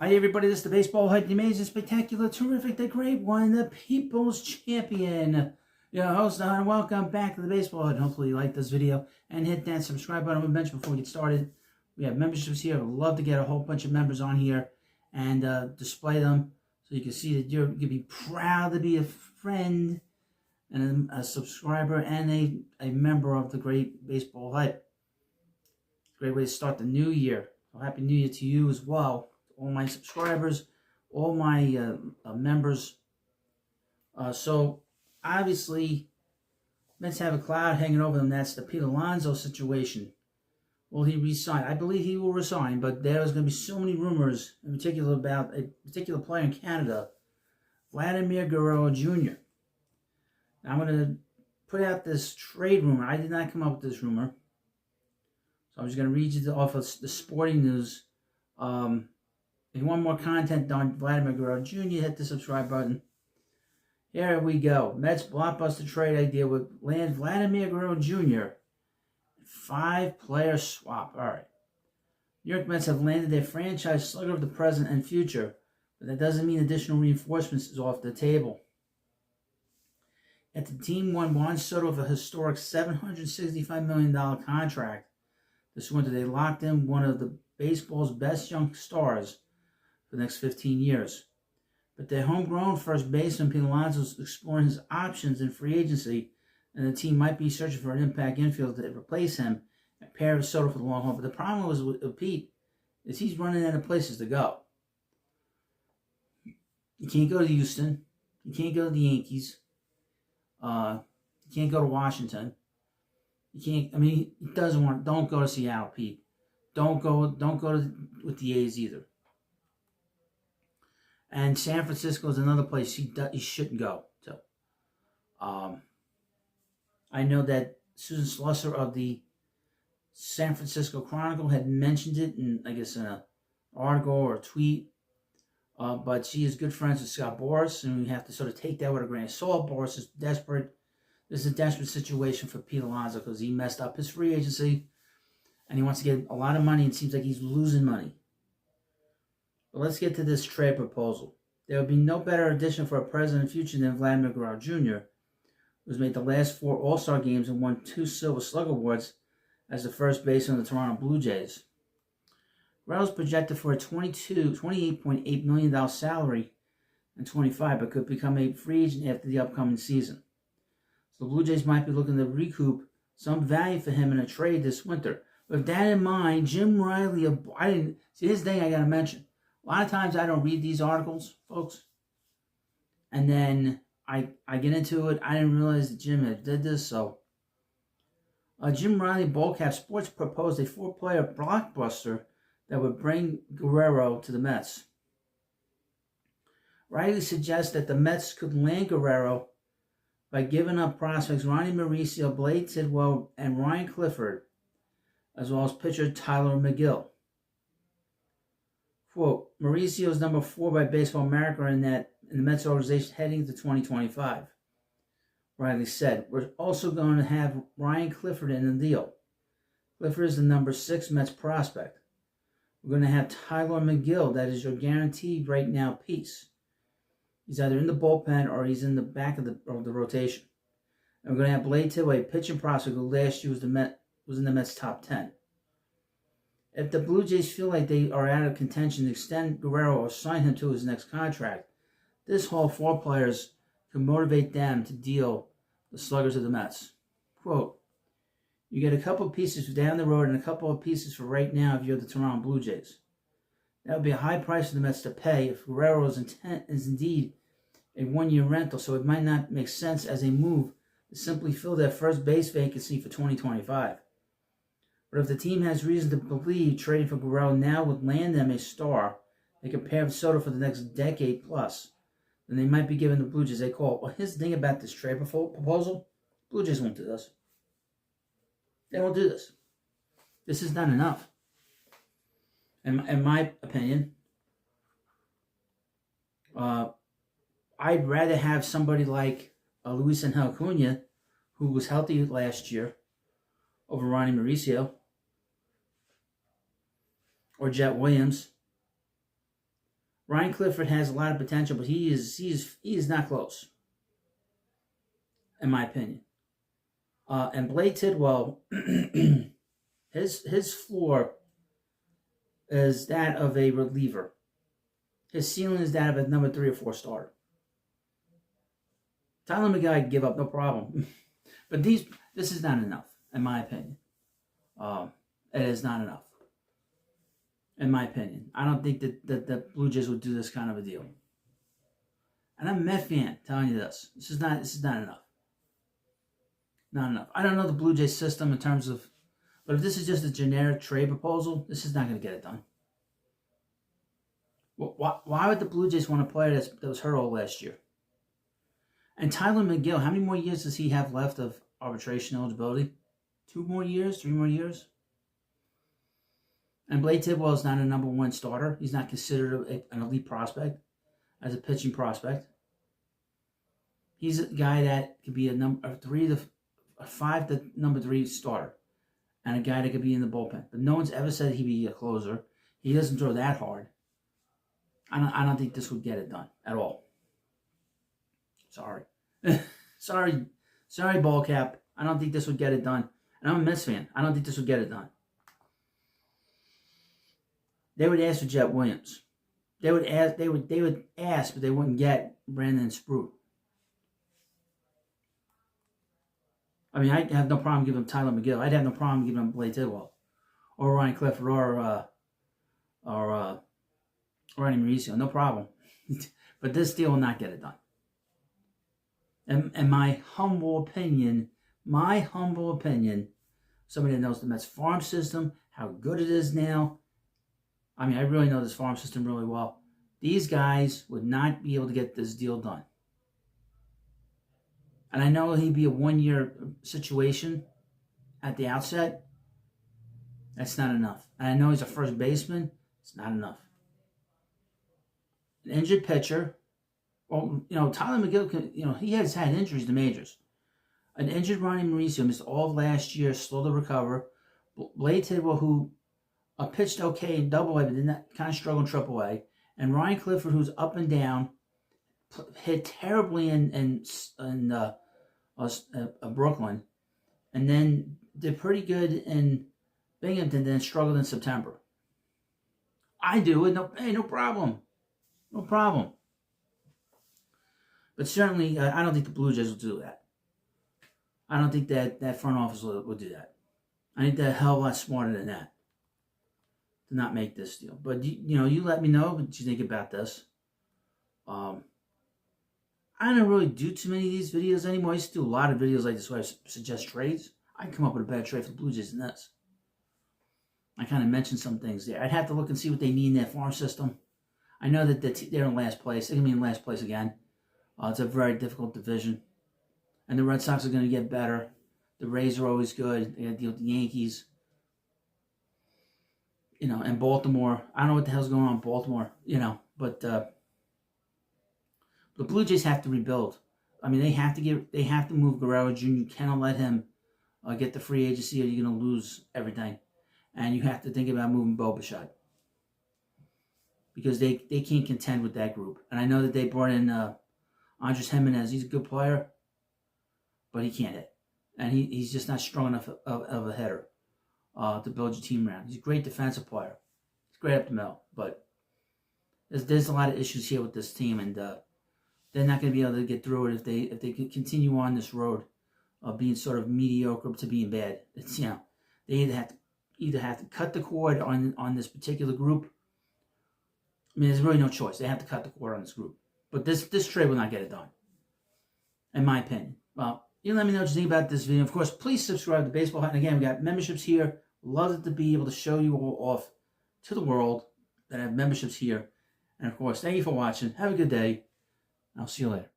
Hi everybody, this is the baseball hype, the amazing, spectacular, terrific, the great one, the people's champion. Your host, and welcome back to the baseball hype. Hopefully you like this video and hit that subscribe button. I want to mention before we get started, we have memberships here. I'd love to get a whole bunch of members on here and display them so you can see that you can be proud to be a friend and a subscriber and a member of the great baseball hype. Great way to start the new year. So happy New Year to you as well. All my subscribers, all my members. So obviously, Mets have a cloud hanging over them. That's the Pete Alonso situation. Will he resign? I believe he will resign, but there's going to be so many rumors, in particular about a particular player in Canada, Vladimir Guerrero Jr. Now, I'm going to put out this trade rumor. I did not come up with this rumor. So I'm just going to read you off of the sporting news. If you want more content on Vladimir Guerrero Jr., hit the subscribe button. Here we go. Mets blockbuster trade idea would land Vladimir Guerrero Jr. 5-player swap. All right. New York Mets have landed their franchise slugger of the present and future, but that doesn't mean additional reinforcements is off the table. Yet the team won Juan Soto with a historic $765 million contract. This winter, they locked in one of the baseball's best young stars for the next 15 years. But their homegrown first baseman, Pete Alonso, is exploring his options in free agency, and the team might be searching for an impact infielder to replace him and pair with Soto for the long haul. But the problem with Pete is he's running out of places to go. You can't go to Houston. You can't go to the Yankees. You can't go to Washington. You can't. I mean, he doesn't want. Don't go to Seattle, Pete. Don't go with the A's either. And San Francisco is another place he shouldn't go to. I know that Susan Slusser of the San Francisco Chronicle had mentioned it in, I guess, in an article or a tweet. But she is good friends with Scott Boras, and we have to sort of take that with a grain of salt. Boras is desperate. This is a desperate situation for Pete Alonso because he messed up his free agency, and he wants to get a lot of money, and it seems like he's losing money. But let's get to this trade proposal. There would be no better addition for a present and future than Vladimir Guerrero Jr., who's made the last 4 All-Star games and won 2 Silver Slugger Awards as the first baseman of the Toronto Blue Jays. Guerrero's projected for a $28.8 million salary in 25, but could become a free agent after the upcoming season. So the Blue Jays might be looking to recoup some value for him in a trade this winter. With that in mind, Jim Riley, here's the thing I got to mention. A lot of times I don't read these articles, folks. And then I get into it. I didn't realize that Jim had did this. So Jim Riley, BALLCAP Sports, proposed a 4-player blockbuster that would bring Guerrero to the Mets. Riley suggests that the Mets could land Guerrero by giving up prospects Ronnie Mauricio, Blade Tidwell, and Ryan Clifford, as well as pitcher Tyler McGill. Quote, Mauricio is number 4 by Baseball America in the Mets organization heading into 2025. Riley said, we're also going to have Ryan Clifford in the deal. Clifford is the number 6 Mets prospect. We're going to have Tyler McGill, that is your guaranteed right now piece. He's either in the bullpen or he's in the back of the rotation. And we're going to have Blade Tidwell, a pitching prospect who last year was in the Mets top 10. If the Blue Jays feel like they are out of contention to extend Guerrero or sign him to his next contract, this haul 4 players can motivate them to deal the sluggers of the Mets. Quote, you get a couple of pieces for down the road and a couple of pieces for right now if you're the Toronto Blue Jays. That would be a high price for the Mets to pay if Guerrero's intent is indeed a 1-year rental, so it might not make sense as a move to simply fill their first base vacancy for 2025. But if the team has reason to believe trading for Guerrero now would land them a star they can pair with Soto for the next decade plus, then they might be giving the Blue Jays a call. Well, here's the thing about this trade proposal. Blue Jays won't do this. They won't do this. This is not enough. In my opinion, I'd rather have somebody like Luis Angel Acuna, who was healthy last year, over Ronnie Mauricio, or Jet Williams, Ryan Clifford has a lot of potential, but he is not close, in my opinion. And Blade Tidwell, his floor is that of a reliever. His ceiling is that of a number 3 or 4 starter. Tyler Miguel I can give up, no problem. But this is not enough, in my opinion. It is not enough, in my opinion. I don't think that the Blue Jays would do this kind of a deal. And I'm a Met fan telling you this. This is not enough. Not enough. I don't know the Blue Jays system in terms of, but if this is just a generic trade proposal, this is not going to get it done. Why would the Blue Jays want a player that was hurt all last year? And Tyler McGill, how many more years does he have left of arbitration eligibility? 2 more years? 3 more years? And Blade Tidwell is not a number 1 starter. He's not considered an elite prospect as a pitching prospect. He's a guy that could be a 5 to number 3 starter, and a guy that could be in the bullpen. But no one's ever said he'd be a closer. He doesn't throw that hard. I don't think this would get it done at all. Sorry. Sorry, BALLCAP. I don't think this would get it done. And I'm a Mets fan. I don't think this would get it done. They would ask for Jet Williams. They would ask, but they wouldn't get Brandon Sprout. I mean, I have no problem giving him Tyler McGill. I'd have no problem giving him Blade Tidwell, or Ryan Clifford, or Randy Mauricio. No problem. But this deal will not get it done. And my humble opinion, somebody that knows the Mets farm system, how good it is now. I mean, I really know this farm system really well. These guys would not be able to get this deal done. And I know he'd be a 1-year situation at the outset. That's not enough. And I know he's a first baseman. It's not enough. An injured pitcher. Well, Tyler McGill, he has had injuries to majors. An injured Ronnie Mauricio missed all of last year, slow to recover. Blade Tidwell, who pitched okay in Double-A, but then kind of struggled in Triple-A. And Ryan Clifford, who's up and down, hit terribly in Brooklyn, and then did pretty good in Binghamton, then struggled in September. I do it. No problem. No problem. But certainly, I don't think the Blue Jays will do that. I don't think that front office will do that. I think they're a hell of a lot smarter than that to not make this deal. But, you let me know what you think about this. I don't really do too many of these videos anymore. I used to do a lot of videos like this where I suggest trades. I can come up with a better trade for the Blue Jays than this. I kind of mentioned some things there. I'd have to look and see what they need in their farm system. I know that they're in last place. They're going to be in last place again. It's a very difficult division. And the Red Sox are going to get better. The Rays are always good. They got to deal with the Yankees. And Baltimore. I don't know what the hell's going on in Baltimore, but the Blue Jays have to rebuild. I mean, they have to move Guerrero Jr. You cannot let him get the free agency, or you're going to lose everything. And you have to think about moving Bo Bichette, because they can't contend with that group. And I know that they brought in Andres Jimenez. He's a good player, but he can't hit. And he's just not strong enough of a hitter to build your team around. He's a great defensive player. He's great up the middle. But there's a lot of issues here with this team, and they're not going to be able to get through it if they continue on this road of being sort of mediocre to being bad. It's they either have to cut the cord on this particular group. I mean, there's really no choice. They have to cut the cord on this group. But this trade will not get it done, in my opinion. Well, you let me know what you think about this video. Of course, please subscribe to Baseball Hut. And again, we got memberships here. Love to be able to show you all off to the world that have memberships here. And of course, thank you for watching. Have a good day. I'll see you later.